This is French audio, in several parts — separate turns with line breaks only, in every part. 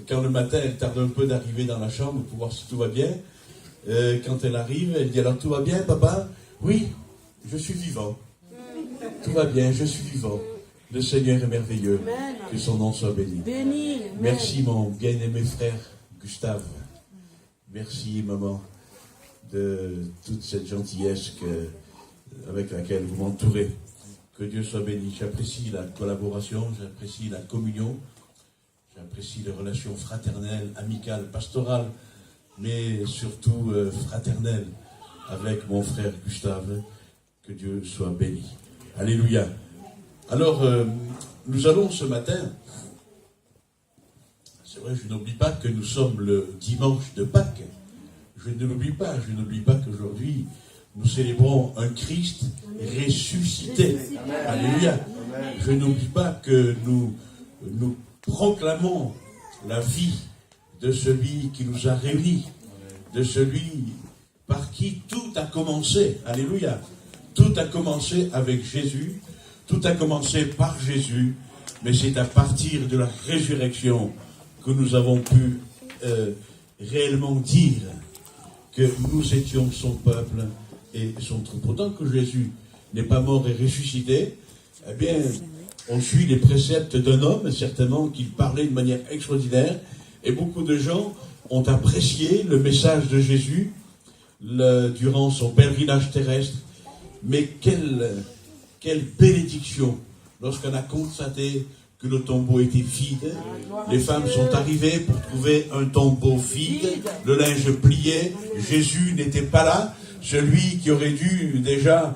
quand le matin, elle tarde un peu d'arriver dans la chambre pour voir si tout va bien. Quand elle arrive, elle dit, alors tout va bien, papa? Oui, je suis vivant. Tout va bien, je suis vivant. Le Seigneur est merveilleux. Amen. Que son nom soit béni. Béni. Merci mon bien-aimé frère Gustave. Merci maman de toute cette gentillesse avec laquelle vous m'entourez. Que Dieu soit béni. J'apprécie la collaboration, j'apprécie la communion, j'apprécie les relations fraternelles, amicales, pastorales, mais surtout fraternelles avec mon frère Gustave. Que Dieu soit béni. Alléluia. Alors, nous allons ce matin, c'est vrai, je n'oublie pas que nous sommes le dimanche de Pâques. Je ne l'oublie pas qu'aujourd'hui, nous célébrons un Christ ressuscité. Alléluia. Je n'oublie pas que nous proclamons la vie de celui qui nous a réunis, de celui par qui tout a commencé. Alléluia. Tout a commencé avec Jésus, tout a commencé par Jésus, mais c'est à partir de la résurrection que nous avons pu réellement dire que nous étions son peuple et son troupeau. Tant que Jésus n'est pas mort et ressuscité, eh bien, on suit les préceptes d'un homme, certainement, qui parlait de manière extraordinaire, et beaucoup de gens ont apprécié le message de Jésus durant son pèlerinage terrestre. Mais quelle bénédiction lorsqu'on a constaté que le tombeau était vide. Les femmes sont arrivées pour trouver un tombeau vide, le linge plié, Jésus n'était pas là, celui qui aurait dû déjà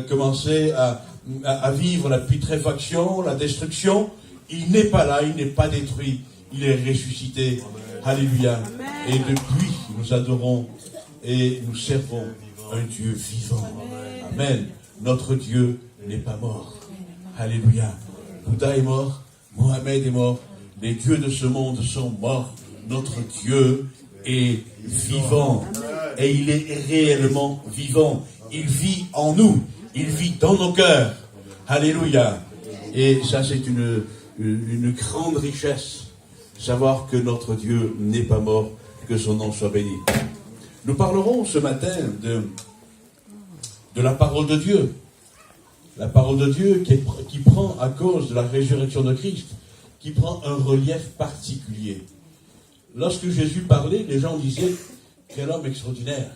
commencer à vivre la putréfaction, la destruction, il n'est pas là, il n'est pas détruit, il est ressuscité. Alléluia. Et depuis, nous adorons et nous servons un Dieu vivant. Amen. Notre Dieu n'est pas mort. Alléluia. Bouddha est mort, Mohamed est mort, les dieux de ce monde sont morts. Notre Dieu est vivant. Et il est réellement vivant. Il vit en nous. Il vit dans nos cœurs. Alléluia. Et ça, c'est une grande richesse. Savoir que notre Dieu n'est pas mort, que son nom soit béni. Nous parlerons ce matin de la parole de Dieu. La parole de Dieu qui prend, à cause de la résurrection de Christ, qui prend un relief particulier. Lorsque Jésus parlait, les gens disaient, quel homme extraordinaire.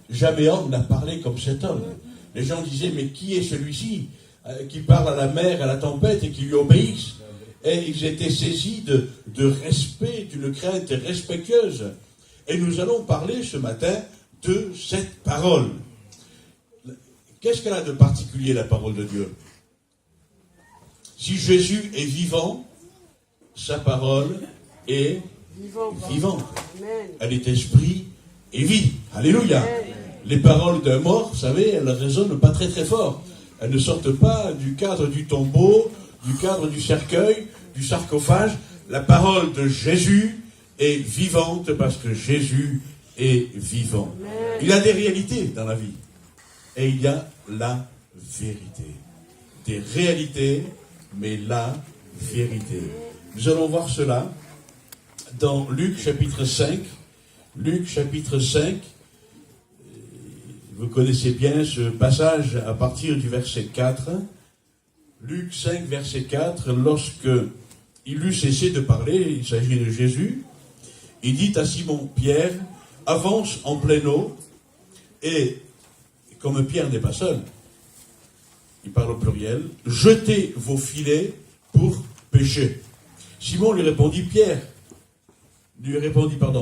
Jamais homme n'a parlé comme cet homme. Les gens disaient, mais qui est celui-ci qui parle à la mer, à la tempête et qui lui obéissent? Et ils étaient saisis de respect, d'une crainte respectueuse. Et nous allons parler ce matin de cette parole. Qu'est-ce qu'elle a de particulier, la parole de Dieu? Si Jésus est vivant, sa parole est vivante. Elle est esprit et vie. Alléluia. Les paroles d'un mort, vous savez, elles ne résonnent pas très très fort. Elles ne sortent pas du cadre du tombeau, du cadre du cercueil, du sarcophage. La parole de Jésus est vivante parce que Jésus est vivant. Il y a des réalités dans la vie. Et il y a la vérité. Des réalités, mais la vérité. Nous allons voir cela dans Luc chapitre 5. Luc chapitre 5. Vous connaissez bien ce passage à partir du verset 4. Luc 5, verset 4. Lorsque il eut cessé de parler, il s'agit de Jésus, il dit à Simon-Pierre, avance en pleine eau, et comme Pierre n'est pas seul, il parle au pluriel, jetez vos filets pour pêcher. Simon lui répondit,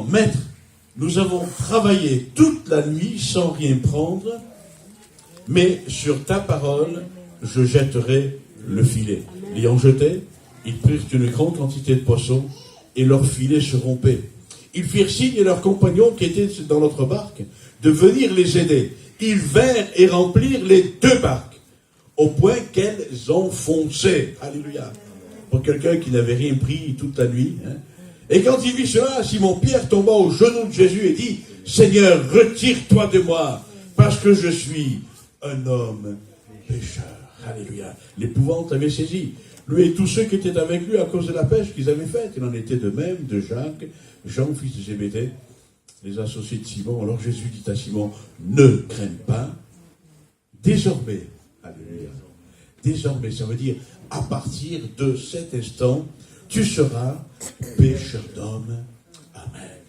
Maître, nous avons travaillé toute la nuit sans rien prendre, mais sur ta parole, je jetterai le filet. L'ayant jeté, ils prirent une grande quantité de poissons, et leurs filets se rompaient. Ils firent signe à leurs compagnons qui étaient dans notre barque de venir les aider. Ils vinrent et remplirent les 2 barques, au point qu'elles enfonçaient. Alléluia. Pour quelqu'un qui n'avait rien pris toute la nuit. Et quand il vit cela, Simon-Pierre tomba aux genoux de Jésus et dit, Seigneur, retire-toi de moi, parce que je suis un homme pécheur. Alléluia. L'épouvante l'avait saisi. lui et tous ceux qui étaient avec lui à cause de la pêche qu'ils avaient faite. Il en était de même de Jacques, Jean, fils de Zébédée, les associés de Simon. Alors Jésus dit à Simon, ne crains pas, désormais, alléluia, désormais, ça veut dire, à partir de cet instant, tu seras pêcheur d'hommes. Amen.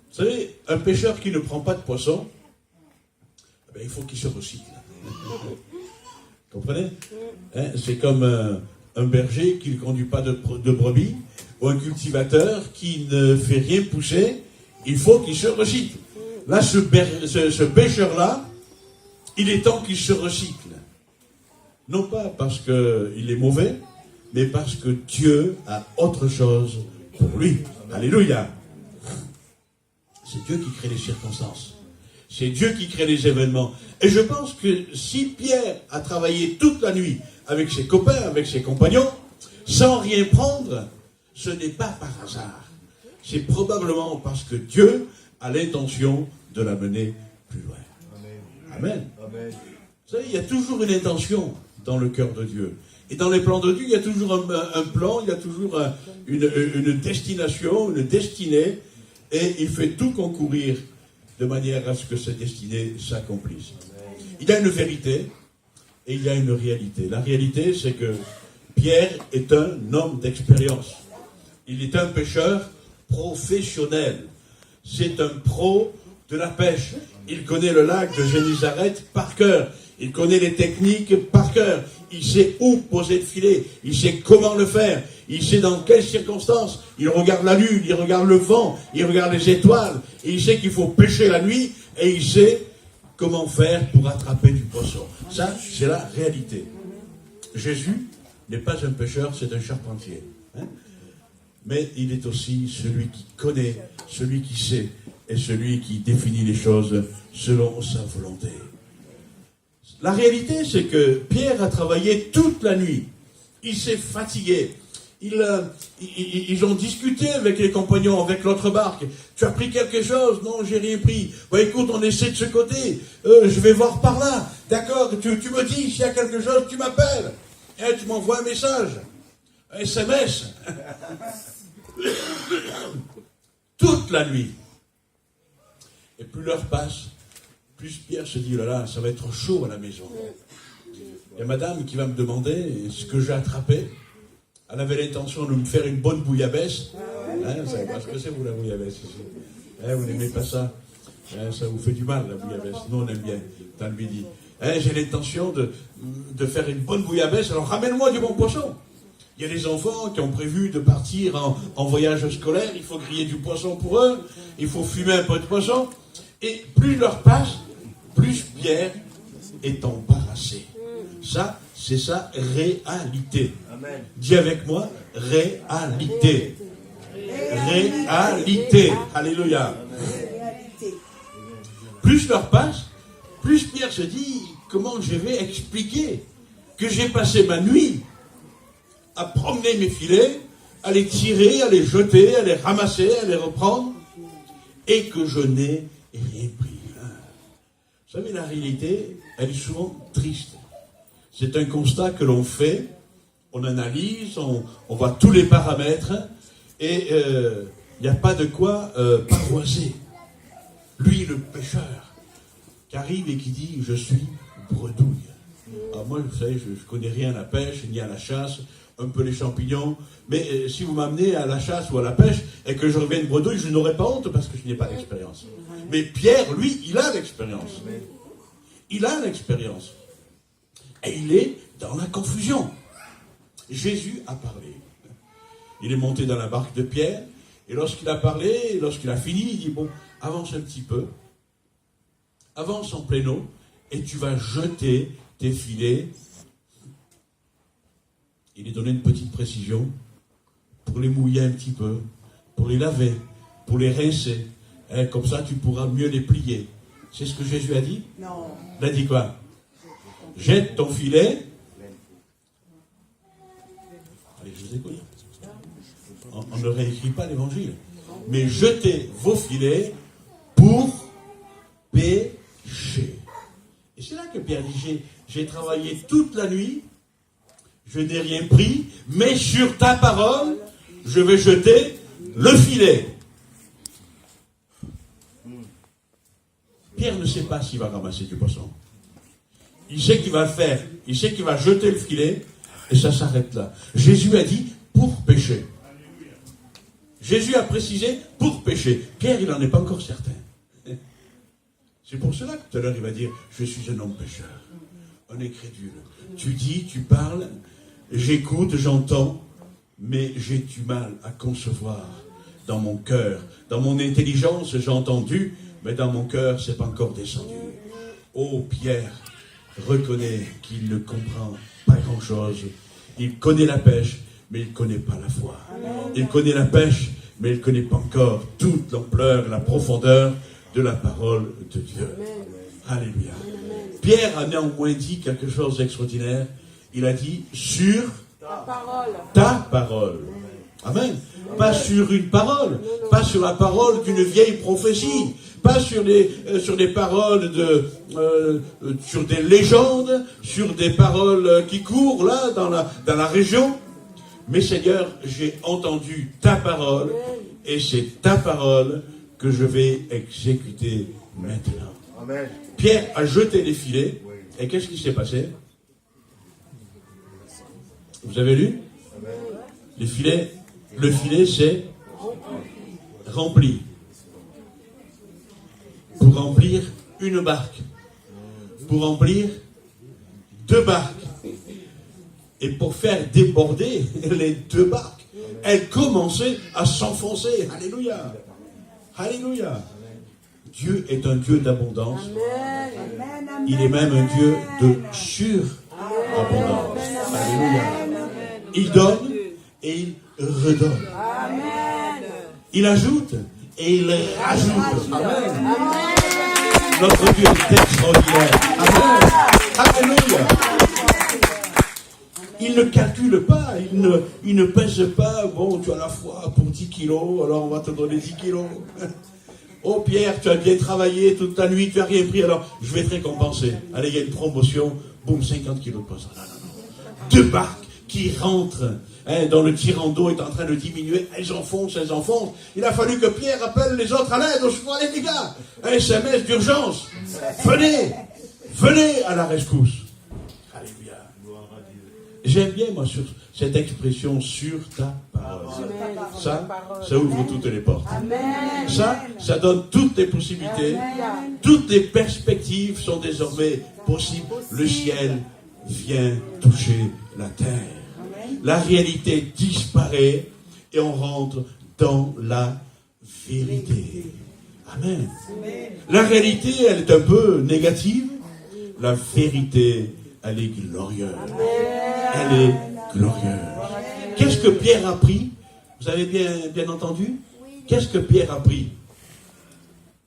Vous savez, un pêcheur qui ne prend pas de poisson, il faut qu'il se recycle. Comprenez? C'est comme un berger qui ne conduit pas de brebis, ou un cultivateur qui ne fait rien pousser, il faut qu'il se recycle. Là, ce pêcheur-là, il est temps qu'il se recycle. Non pas parce qu'il est mauvais, mais parce que Dieu a autre chose pour lui. Alléluia. C'est Dieu qui crée les circonstances. C'est Dieu qui crée les événements. Et je pense que si Pierre a travaillé toute la nuit avec ses copains, avec ses compagnons, sans rien prendre, ce n'est pas par hasard. C'est probablement parce que Dieu a l'intention de la mener plus loin. Amen. Amen. Vous savez, il y a toujours une intention dans le cœur de Dieu. Et dans les plans de Dieu, il y a toujours un plan, il y a toujours une destination, une destinée, et il fait tout concourir de manière à ce que cette destinée s'accomplisse. Il y a une vérité et il y a une réalité. La réalité, c'est que Pierre est un homme d'expérience. Il est un pêcheur professionnel. C'est un pro de la pêche. Il connaît le lac de Génézareth par cœur. Il connaît les techniques par cœur. Il sait où poser le filet. Il sait comment le faire. Il sait dans quelles circonstances. Il regarde la lune, il regarde le vent, il regarde les étoiles. Et il sait qu'il faut pêcher la nuit. Et il sait comment faire pour attraper du poisson. Ça, c'est la réalité. Jésus n'est pas un pêcheur, c'est un charpentier. Mais il est aussi celui qui connaît, celui qui sait, et celui qui définit les choses selon sa volonté. La réalité, c'est que Pierre a travaillé toute la nuit. Il s'est fatigué. Ils ont discuté avec les compagnons, avec l'autre barque. Tu as pris quelque chose? Non, j'ai rien pris. Écoute, on essaie de ce côté. Je vais voir par là. D'accord, tu me dis, s'il y a quelque chose, tu m'appelles. Tu m'envoies un message. Un SMS. Toute la nuit. Et plus l'heure passe, plus Pierre se dit, oh là là, ça va être chaud à la maison. Il y a madame qui va me demander ce que j'ai attrapé. Elle avait l'intention de me faire une bonne bouillabaisse. Vous savez pas ce que c'est, vous, la bouillabaisse ici. Vous n'aimez pas ça. Ça vous fait du mal, la bouillabaisse. Nous, on aime bien, dans le midi. J'ai l'intention de faire une bonne bouillabaisse, alors ramène-moi du bon poisson. Il y a des enfants qui ont prévu de partir en voyage scolaire, il faut griller du poisson pour eux, il faut fumer un peu de poisson. Et plus l'heure passe, plus Pierre est embarrassé. Ça, c'est sa réalité. Amen. Dis avec moi, réalité. Réalité. Alléluia. Plus l'heure passe, plus Pierre se dit, comment je vais expliquer que j'ai passé ma nuit à promener mes filets, à les tirer, à les jeter, à les ramasser, à les reprendre, et que je n'ai rien pris. Vous savez, la réalité, elle est souvent triste. C'est un constat que l'on fait, on analyse, on voit tous les paramètres, et il n'y a pas de quoi pavoiser. Lui, le pêcheur, qui arrive et qui dit, je suis bredouille. Alors moi, vous savez, je ne connais rien à la pêche, ni à la chasse, un peu les champignons, mais si vous m'amenez à la chasse ou à la pêche, et que je revienne bredouille, je n'aurai pas honte, parce que je n'ai pas d'expérience. Mais Pierre, lui, il a l'expérience. Il a l'expérience. Et il est dans la confusion. Jésus a parlé. Il est monté dans la barque de Pierre, et lorsqu'il a parlé, lorsqu'il a fini, il dit, bon, avance un petit peu, avance en pleine eau, et tu vas jeter tes filets. Il est donné une petite précision, pour les mouiller un petit peu, pour les laver, pour les rincer. Comme ça, tu pourras mieux les plier. C'est ce que Jésus a dit? Non. Il a dit quoi? Jette ton filet. Allez, je vous écoute. On ne réécrit pas l'évangile. Mais jetez vos filets pour pécher. Et c'est là que Pierre dit, j'ai travaillé toute la nuit, je n'ai rien pris, mais sur ta parole, je vais jeter le filet. Pierre ne sait pas s'il va ramasser du poisson. Il sait qu'il va le faire. Il sait qu'il va jeter le filet et ça s'arrête là. Jésus a dit pour pêcher. Jésus a précisé pour pêcher. Pierre, il n'en est pas encore certain. C'est pour cela que tout à l'heure il va dire je suis un homme pécheur, un incrédule. Tu dis, tu parles, j'écoute, j'entends, mais j'ai du mal à concevoir dans mon cœur. Dans mon intelligence, j'ai entendu, mais dans mon cœur, c'est pas encore descendu. Oh, Pierre reconnaît qu'il ne comprend pas grand-chose. Il connaît la pêche, mais il ne connaît pas la foi. Il connaît la pêche, mais il ne connaît pas encore toute l'ampleur, la profondeur de la parole de Dieu. Alléluia. Pierre a néanmoins dit quelque chose d'extraordinaire. Il a dit sur ta parole. Amen. Pas sur une parole, pas sur la parole d'une vieille prophétie, pas sur des paroles sur des légendes, sur des paroles qui courent là dans la région. Mais Seigneur, j'ai entendu ta parole et c'est ta parole que je vais exécuter maintenant. Amen. Pierre a jeté les filets et qu'est-ce qui s'est passé? Vous avez lu? Amen. Le filet s'est rempli. Pour remplir une barque. Pour remplir 2 barques. Et pour faire déborder les 2 barques, elles commençaient à s'enfoncer. Alléluia. Alléluia. Dieu est un Dieu d'abondance. Il est même un Dieu de surabondance. Alléluia. Il donne et il redonne. Il ajoute et il rajoute. Amen. Notre Dieu est extraordinaire. Amen. Alléluia. Il ne calcule pas, il ne pèse pas. Bon, tu as la foi pour 10 kilos, alors on va te donner 10 kilos. Oh Pierre, tu as bien travaillé toute la nuit, tu n'as rien pris, alors je vais te récompenser. Allez, il y a une promotion, boum, 50 kilos de poisson. Non. 2 barques qui rentrent, dont le tirant d'eau est en train de diminuer, elles enfoncent. Il a fallu que Pierre appelle les autres à l'aide. Allez les gars, un SMS d'urgence. Venez à la rescousse. Alléluia. J'aime bien, moi, sur cette expression sur ta parole. Ça ouvre toutes les portes. Amen. Ça donne toutes les possibilités. Amen. Toutes les perspectives sont désormais possibles. Le ciel vient toucher la terre. Amen. La réalité disparaît et on rentre dans la vérité. Amen. Amen. La réalité, elle est un peu négative. La vérité, elle est glorieuse. Amen. Elle est glorieuse. Qu'est-ce que Pierre a pris? Vous avez bien entendu? Qu'est-ce que Pierre a pris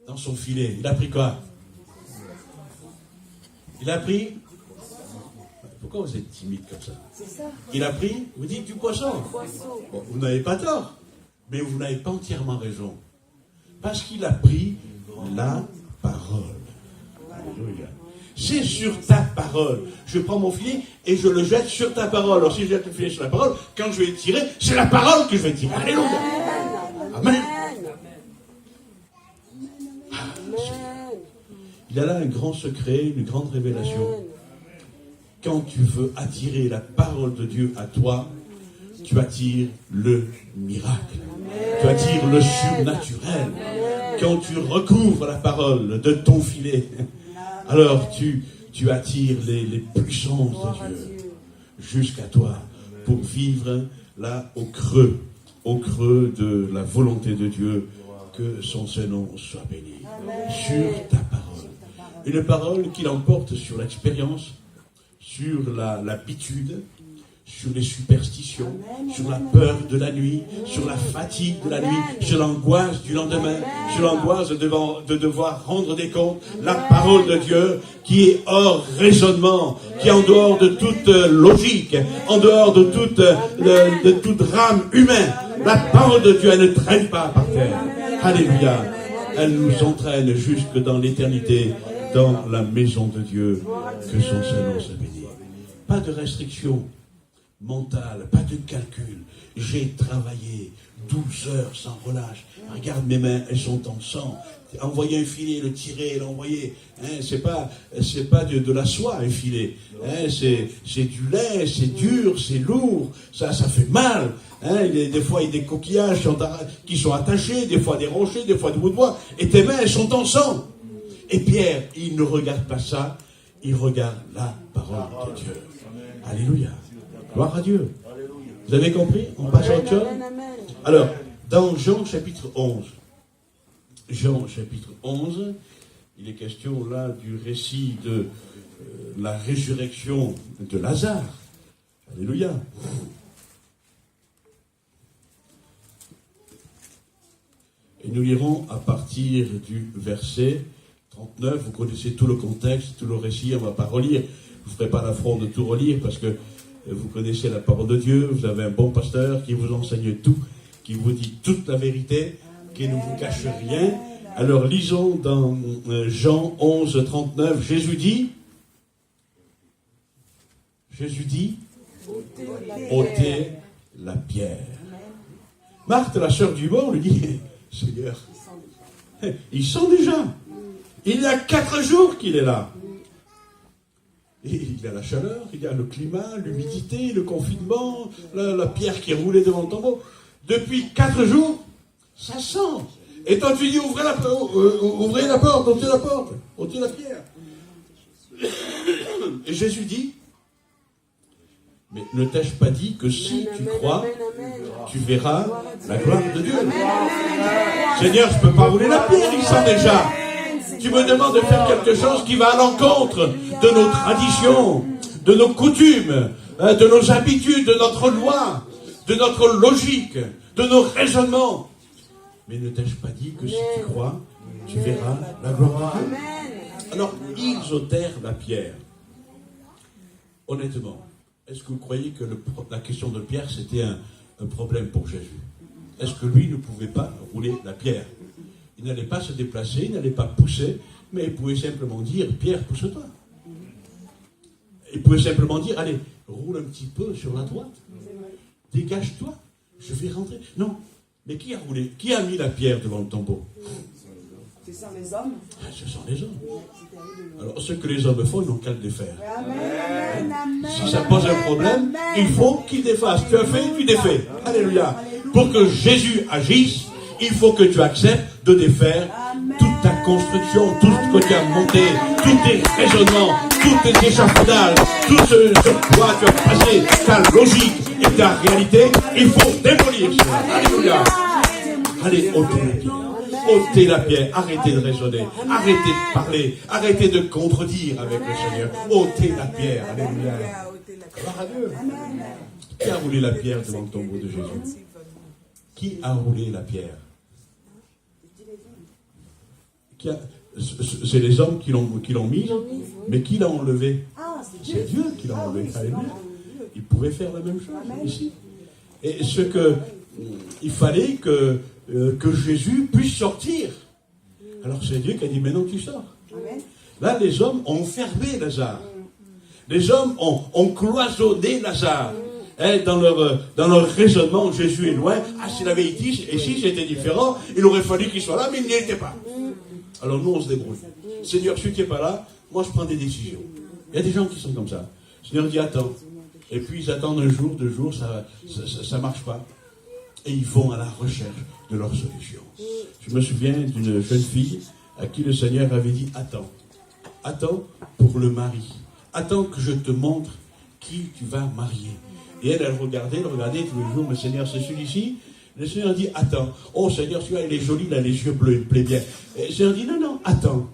dans son filet? Il a pris quoi? Il a pris... Pourquoi vous êtes timide comme ça? Il a pris, vous dites, du poisson. Bon, vous n'avez pas tort, mais vous n'avez pas entièrement raison. Parce qu'il a pris la parole. Alléluia. C'est sur ta parole. Je prends mon filet et je le jette sur ta parole. Alors si je jette le filet sur la parole, quand je vais le tirer, c'est la parole que je vais tirer. Alléluia. Amen. Il y a là un grand secret, une grande révélation. Quand tu veux attirer la parole de Dieu à toi, tu attires le miracle. Tu attires le surnaturel. Quand tu recouvres la parole de ton filet, alors tu attires les puissances de Dieu jusqu'à toi pour vivre là au creux de la volonté de Dieu, que son Saint-Nom soit béni. Sur ta parole. Une parole qui l'emporte sur l'expérience, sur l'habitude, sur les superstitions, sur la peur de la nuit, sur la fatigue de la nuit, sur l'angoisse du lendemain, sur l'angoisse de devoir rendre des comptes. La parole de Dieu qui est hors raisonnement, qui est en dehors de toute logique, en dehors de toute rame humaine. La parole de Dieu, elle ne traîne pas par terre. Alléluia. Elle nous entraîne jusque dans l'éternité, dans la maison de Dieu. Que son Saint-Nom soit béni. Pas de restriction. mental, pas de calcul. J'ai travaillé 12 heures sans relâche. Regarde mes mains, elles sont en sang. Envoyer un filet, le tirer, l'envoyer. C'est pas de la soie, un filet. C'est du lait, c'est dur, c'est lourd. Ça fait mal. Des fois, il y a des coquillages qui sont attachés, des fois des rochers, des fois des bouts de bois. Et tes mains, elles sont en sang. Et Pierre, il ne regarde pas ça. Il regarde la parole de Dieu. Alléluia. Gloire à Dieu. Vous avez compris? On passe à autre chose. Alors, dans Jean chapitre 11, il est question là du récit de la résurrection de Lazare. Alléluia. Et nous lirons à partir du verset 39. Vous connaissez tout le contexte, tout le récit, on ne va pas relire. Je ne ferai pas l'affront de tout relire parce que vous connaissez la parole de Dieu, vous avez un bon pasteur qui vous enseigne tout, qui vous dit toute la vérité, qui ne vous cache rien. Alors lisons dans Jean 11, 39, Jésus dit, ôtez la pierre. Marthe, la sœur du mort, lui dit, Seigneur, il sent déjà. Il y a 4 jours qu'il est là. Et il y a la chaleur, il y a le climat, l'humidité, le confinement, la pierre qui est roulée devant le tombeau. Depuis 4 jours, ça sent. Et toi tu dis, ouvrez la porte, ôtez la pierre. Et Jésus dit, mais ne t'ai-je pas dit que si tu crois, tu verras la gloire de Dieu. Seigneur, je ne peux pas rouler la pierre, il sent déjà. Tu me demandes de faire quelque chose qui va à l'encontre de nos traditions, de nos coutumes, de nos habitudes, de notre loi, de notre logique, de nos raisonnements. Mais ne t'ai-je pas dit que si tu crois, tu verras la gloire de Dieu? Alors, ils ôtèrent la pierre. Honnêtement, est-ce que vous croyez que la question de Pierre, c'était un problème pour Jésus? Est-ce que lui ne pouvait pas rouler la pierre? Il n'allait pas se déplacer, il n'allait pas pousser, mais il pouvait simplement dire, Pierre, pousse-toi. Il pouvait simplement dire, allez, roule un petit peu sur la droite, dégage-toi, je vais rentrer. Non, mais qui a roulé? Qui a mis la pierre devant le tombeau?
Ce sont les hommes.
Ce sont les hommes. Alors, ce que les hommes font, ils n'ont qu'à le défaire. Si ça pose un problème, il faut qu'ils défassent. Tu as fait, tu défais. Alléluia. Pour que Jésus agisse, il faut que tu acceptes de défaire toute ta construction, tout ce que tu as monté, tous tes raisonnements, tous tes échafaudages, tout ce sur quoi tu as passé, ta logique et ta réalité. Il faut démolir cela. Alléluia. Allez, ôtez la pierre, arrêtez de raisonner, arrêtez de parler, arrêtez de contredire avec le Seigneur. Ôtez la pierre, alléluia. Gloire à Dieu. Qui a roulé la pierre devant le tombeau de Jésus? Qui a roulé la pierre? C'est les hommes qui l'ont mise, mais qui l'a enlevée? C'est Dieu qui l'a enlevée. Alléluia. Il pouvait faire la même chose ici. Et il fallait que Jésus puisse sortir. Alors c'est Dieu qui a dit, maintenant tu sors. Là, les hommes ont fermé Lazare. Les hommes ont cloisonné Lazare. Dans leur raisonnement, Jésus est loin. Ah, s'il avait été ici, c'était différent. Il aurait fallu qu'il soit là, mais il n'y était pas. Alors nous, on se débrouille. Seigneur, si tu n'es pas là, moi je prends des décisions. Il y a des gens qui sont comme ça. Le Seigneur dit, attends. Et puis ils attendent un jour, 2 jours, ça marche pas. Et ils vont à la recherche de leur solution. Je me souviens d'une jeune fille à qui le Seigneur avait dit, attends pour le mari. Attends que je te montre qui tu vas marier. Et elle regardait tous les jours, mais Seigneur, c'est celui-ci. Le Seigneur dit, attends. Oh Seigneur, celui-là, il est joli, il a les yeux bleus, il me plaît bien. Et le Seigneur dit, non, attends.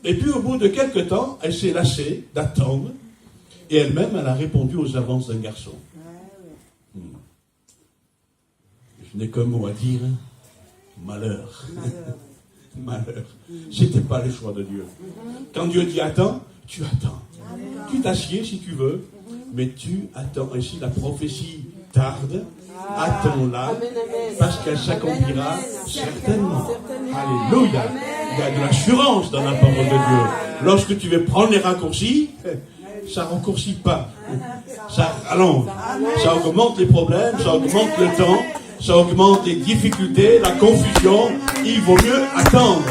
Et puis au bout de quelques temps, elle s'est lassée d'attendre. Et elle-même, elle a répondu aux avances d'un garçon. Je n'ai qu'un mot à dire, malheur. Malheur. C'était pas le choix de Dieu. Quand Dieu dit attends, tu attends. Tu t'assieds si tu veux, mais tu attends. Et si la prophétie tarde, attends-la, parce qu'elle s'accomplira certainement. Alléluia. Il y a de l'assurance dans la parole de Dieu. Lorsque tu veux prendre les raccourcis, ça raccourcit pas. Ça allonge. Ça augmente les problèmes, ça augmente le temps, ça augmente les difficultés, la confusion. Il vaut mieux attendre.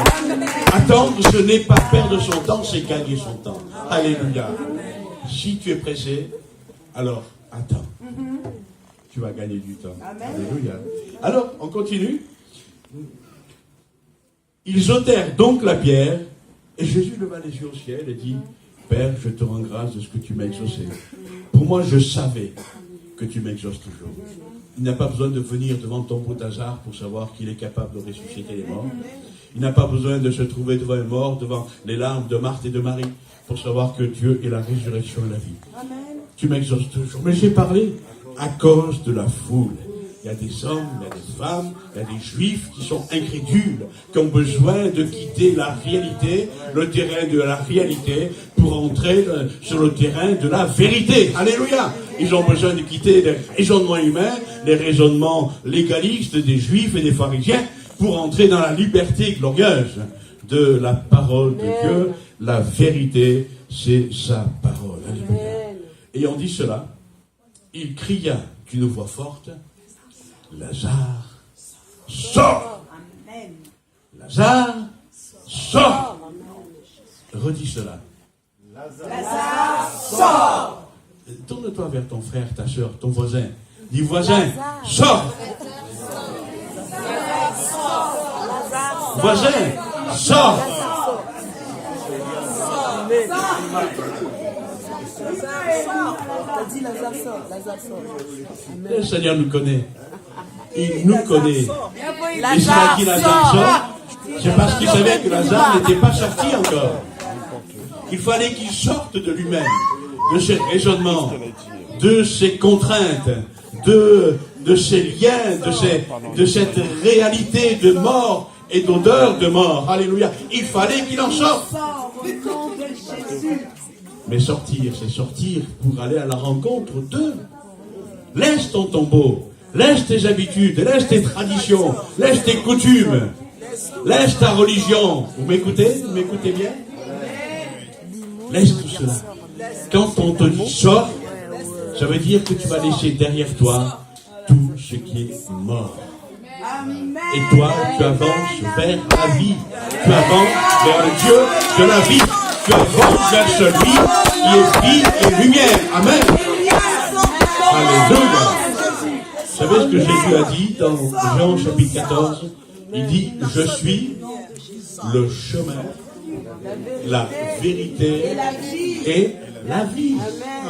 Attendre, ce n'est pas perdre son temps, c'est gagner son temps. Alléluia. Si tu es pressé, alors attends. Tu vas gagner du temps. Alléluia. Alors, on continue. Ils ôtèrent donc la pierre, et Jésus leva les yeux au ciel et dit, Père, je te rends grâce de ce que tu m'as exaucé. Pour moi, je savais que tu m'exauces toujours. Il n'a pas besoin de venir devant ton beau hasard pour savoir qu'il est capable de ressusciter les morts. Il n'a pas besoin de se trouver devant un mort, devant les larmes de Marthe et de Marie, pour savoir que Dieu est la résurrection et la vie.
Amen.
Tu m'exauces toujours. Mais j'ai parlé à cause de la foule. Il y a des hommes, il y a des femmes, il y a des juifs qui sont incrédules, qui ont besoin de quitter la réalité, le terrain de la réalité, pour entrer sur le terrain de la vérité. Alléluia! Ils ont besoin de quitter les raisonnements humains, les raisonnements légalistes des juifs et des pharisiens, pour entrer dans la liberté glorieuse de la parole de Dieu. La vérité, c'est sa parole. Alléluia. Et on dit cela, il cria d'une voix forte, Lazare, sors! Lazare, sors! Redis cela.
Lazare, sors!
Tourne-toi vers ton frère, ta soeur, ton voisin. Dis voisin, sors! Voisin, sors! Le Seigneur nous connaît. Il nous connaît. Et s'il a dit Lazare sort, c'est parce qu'il savait que Lazare n'était pas sorti encore. Il fallait qu'il sorte de lui-même, de ses raisonnements, de ses contraintes, de ses liens, de cette réalité de mort et d'odeur de mort. Alléluia. Il fallait qu'il en sorte. Mais sortir, c'est sortir pour aller à la rencontre d'eux. Laisse ton tombeau, laisse tes habitudes, laisse tes traditions, laisse tes coutumes, laisse ta religion. Vous m'écoutez? Vous m'écoutez bien? Laisse tout cela. Quand on te dit sors, ça veut dire que tu vas laisser derrière toi tout ce qui est mort. Et toi, tu avances vers la vie. Tu avances vers le Dieu de la vie. Tu avances vers celui qui est vie et lumière. Amen. Alléluia. Vous savez ce que Jésus a dit dans Jean chapitre 14? Il dit, je suis le chemin, la vérité et la vie.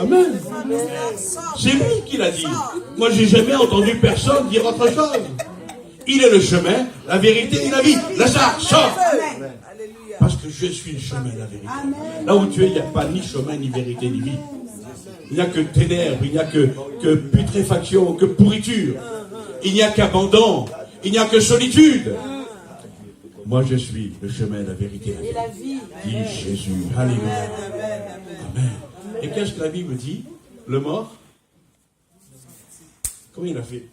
Amen. C'est lui qui l'a dit. Moi, j'ai jamais entendu personne dire autre chose. Il est le chemin, la vérité et la vie. Lazare, sors! Parce que je suis le chemin et la vérité. Là où tu es, il n'y a pas ni chemin, ni vérité, ni vie. Il n'y a que ténèbres, il n'y a que putréfaction, que pourriture. Il n'y a qu'abandon, il n'y a que solitude. Moi, je suis le chemin, la vérité et la vie. Dit Jésus. Alléluia. Amen. Et qu'est-ce que la Bible dit? Le mort, comment il a fait?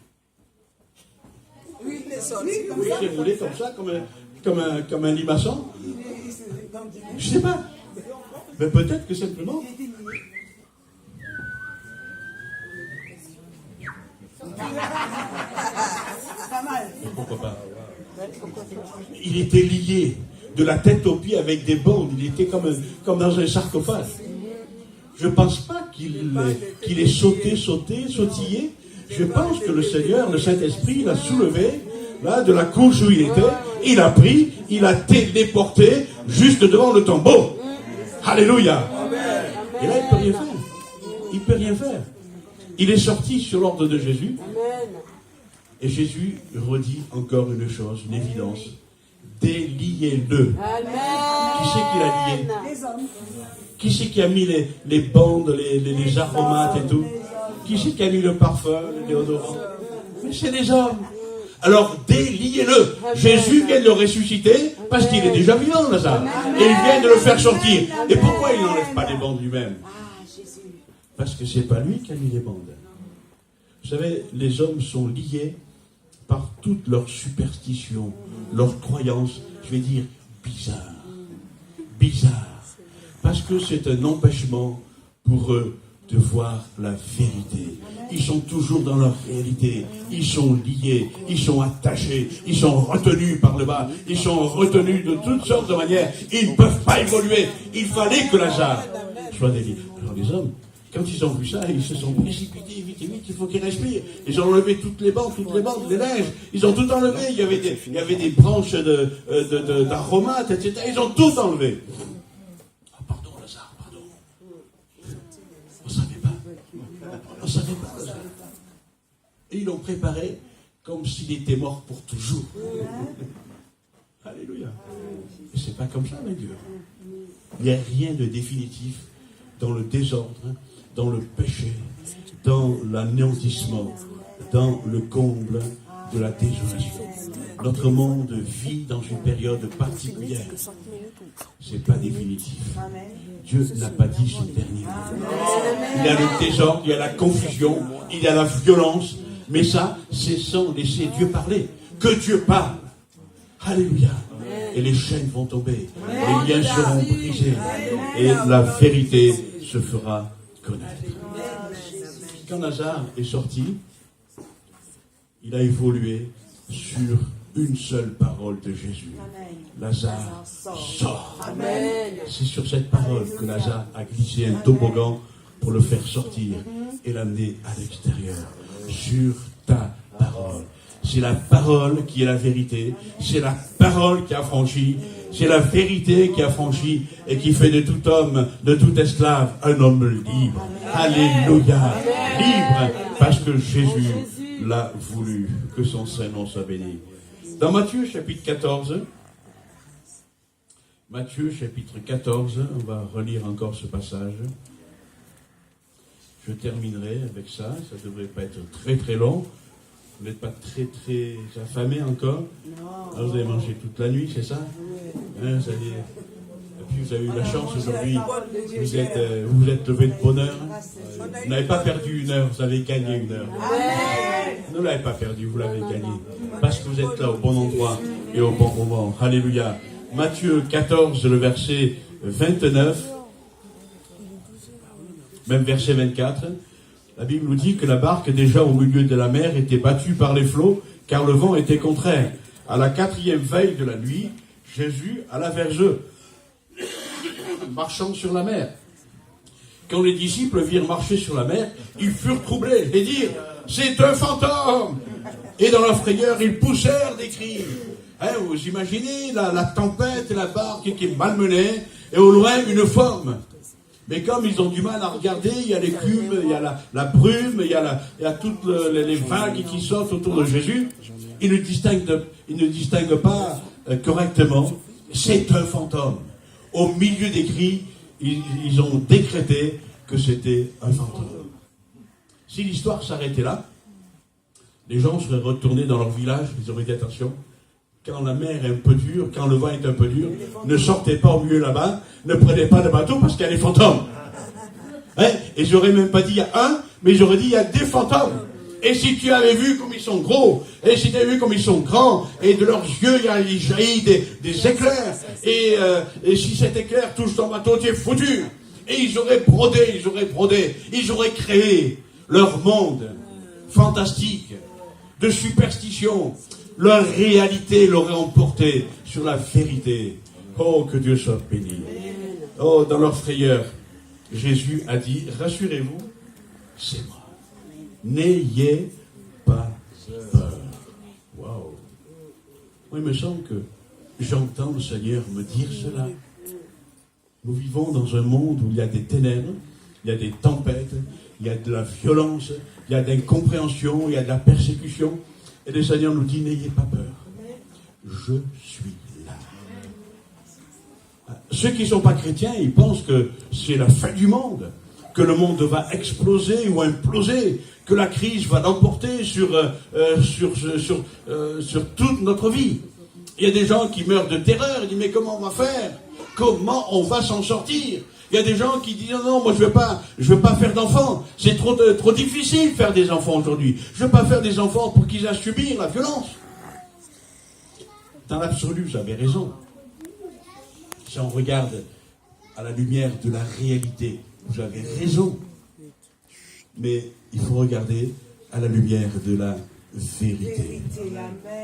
Oui, il est sorti.
Oui, il s'est roulé comme ça, comme un limaçon. Je ne sais pas. Mais peut-être que simplement. Mais pourquoi pas? Il était lié de la tête aux pieds avec des bandes. Il était comme dans un sarcophage. Je ne pense pas qu'il ait sautillé. Je pense que le Seigneur, le Saint-Esprit, l'a soulevé là, de la couche où il était. Il a pris, il a téléporté juste devant le tombeau. Alléluia. Et là, il ne peut rien faire. Il ne peut rien faire. Il est sorti sur l'ordre de Jésus. Et Jésus redit encore une chose, une évidence. Déliez-le. Qui c'est qui l'a lié?
Les hommes.
Qui c'est qui a mis les bandes, les aromates et tout? Qui c'est qui a mis le parfum, le déodorant? Mais c'est les hommes. Alors déliez-le. Jésus vient de le ressusciter parce qu'il est déjà vivant, Lazare. Et il vient de le faire sortir. Et pourquoi il n'enlève pas les bandes lui-même? Parce que c'est pas lui qui a mis les bandes. Vous savez, les hommes sont liés par toutes leurs superstitions, leurs croyances, je vais dire, bizarres. Parce que c'est un empêchement pour eux de voir la vérité. Ils sont toujours dans leur réalité. Ils sont liés, ils sont attachés, ils sont retenus par le bas, ils sont retenus de toutes sortes de manières. Ils ne peuvent pas évoluer. Il fallait que Lazare soit délivré. Alors les hommes, quand ils ont vu ça, ils se sont précipités, vite, il faut qu'ils respirent. Ils ont enlevé toutes les bandes, les neiges. Ils ont tout enlevé. Il y avait des branches d'aromates, etc. Ils ont tout enlevé. Ah, pardon, Lazare, pardon. On ne savait pas. On ne savait pas, Lazare. Et ils l'ont préparé comme s'il était mort pour toujours. Alléluia. Et c'est pas comme ça, mes Dieu. Il n'y a rien de définitif dans le désordre, dans le péché, dans l'anéantissement, dans le comble de la désolation. Notre monde vit dans une période particulière. C'est pas définitif. Dieu n'a pas dit son dernier mot. Il y a le désordre, il y a la confusion, il y a la violence, mais ça, c'est sans laisser Dieu parler. Que Dieu parle. Alléluia. Et les chaînes vont tomber, les liens seront brisés, et la vérité se fera connaître. Quand Lazare est sorti, il a évolué sur une seule parole de Jésus. Lazare sort. C'est sur cette parole que Lazare a glissé un toboggan pour le faire sortir et l'amener à l'extérieur. Sur ta parole. C'est la parole qui est la vérité. C'est la parole qui a franchi. C'est la vérité qui a franchi et qui fait de tout homme, de tout esclave, un homme libre. Alléluia. Libre parce que Jésus l'a voulu. Que son Saint-Nom soit béni. Dans Matthieu chapitre 14, Matthieu chapitre 14, on va relire encore ce passage. Je terminerai avec ça. Ça ne devrait pas être très très long. Vous n'êtes pas très très affamé encore? Non. Vous avez mangé toute la nuit, c'est ça? Hein, ça y est. Et puis vous avez eu la chance aujourd'hui. Vous êtes levé de bonne heure. Vous n'avez pas perdu une heure, vous avez gagné une heure. Vous ne l'avez pas perdu, vous l'avez gagné. Parce que vous êtes là au bon endroit et au bon moment. Alléluia. Matthieu 14, le verset 29, même verset 24. La Bible nous dit que la barque, déjà au milieu de la mer, était battue par les flots, car le vent était contraire. À la 4e veille de la nuit, Jésus alla vers eux, marchant sur la mer. Quand les disciples virent marcher sur la mer, ils furent troublés et dirent « C'est un fantôme !» Et dans leur frayeur, ils poussèrent des cris. Hein, vous imaginez la tempête et la barque qui est malmenée, et au loin une forme. Mais comme ils ont du mal à regarder, il y a l'écume, il y a la brume, il y a toutes les vagues qui sautent autour de Jésus. Ils ne distinguent pas correctement. C'est un fantôme. Au milieu des cris, ils ont décrété que c'était un fantôme. Si l'histoire s'arrêtait là, les gens seraient retournés dans leur village, ils auraient dit attention. Quand la mer est un peu dure, quand le vent est un peu dur, ne sortez pas au milieu là-bas, ne prenez pas de bateau parce qu'il y a des fantômes. Hein? Et j'aurais même pas dit il y a un, mais j'aurais dit il y a des fantômes. Et si tu avais vu comme ils sont gros, et si tu avais vu comme ils sont grands, et de leurs yeux il jaillit des éclairs, et si cet éclair touche ton bateau, tu es foutu. Et ils auraient brodé, ils auraient créé leur monde fantastique de superstition. Leur réalité l'aurait emporté sur la vérité. Oh, que Dieu soit béni. Oh, dans leur frayeur, Jésus a dit, rassurez-vous, c'est moi. N'ayez pas peur. Waouh. Moi, il me semble que j'entends le Seigneur me dire cela. Nous vivons dans un monde où il y a des ténèbres, il y a des tempêtes, il y a de la violence, il y a de l'incompréhension, il y a de la persécution. Et le Seigneur nous dit, n'ayez pas peur. Je suis là. Ceux qui ne sont pas chrétiens, ils pensent que c'est la fin du monde, que le monde va exploser ou imploser, que la crise va l'emporter sur toute notre vie. Il y a des gens qui meurent de terreur, ils disent, mais comment on va faire? Comment on va s'en sortir? Il y a des gens qui disent non, moi je veux pas faire d'enfants. C'est trop difficile de faire des enfants aujourd'hui. Je veux pas faire des enfants pour qu'ils aient à subir la violence. Dans l'absolu, vous avez raison. Si on regarde à la lumière de la réalité, vous avez raison. Mais il faut regarder à la lumière de la vérité.
Amen.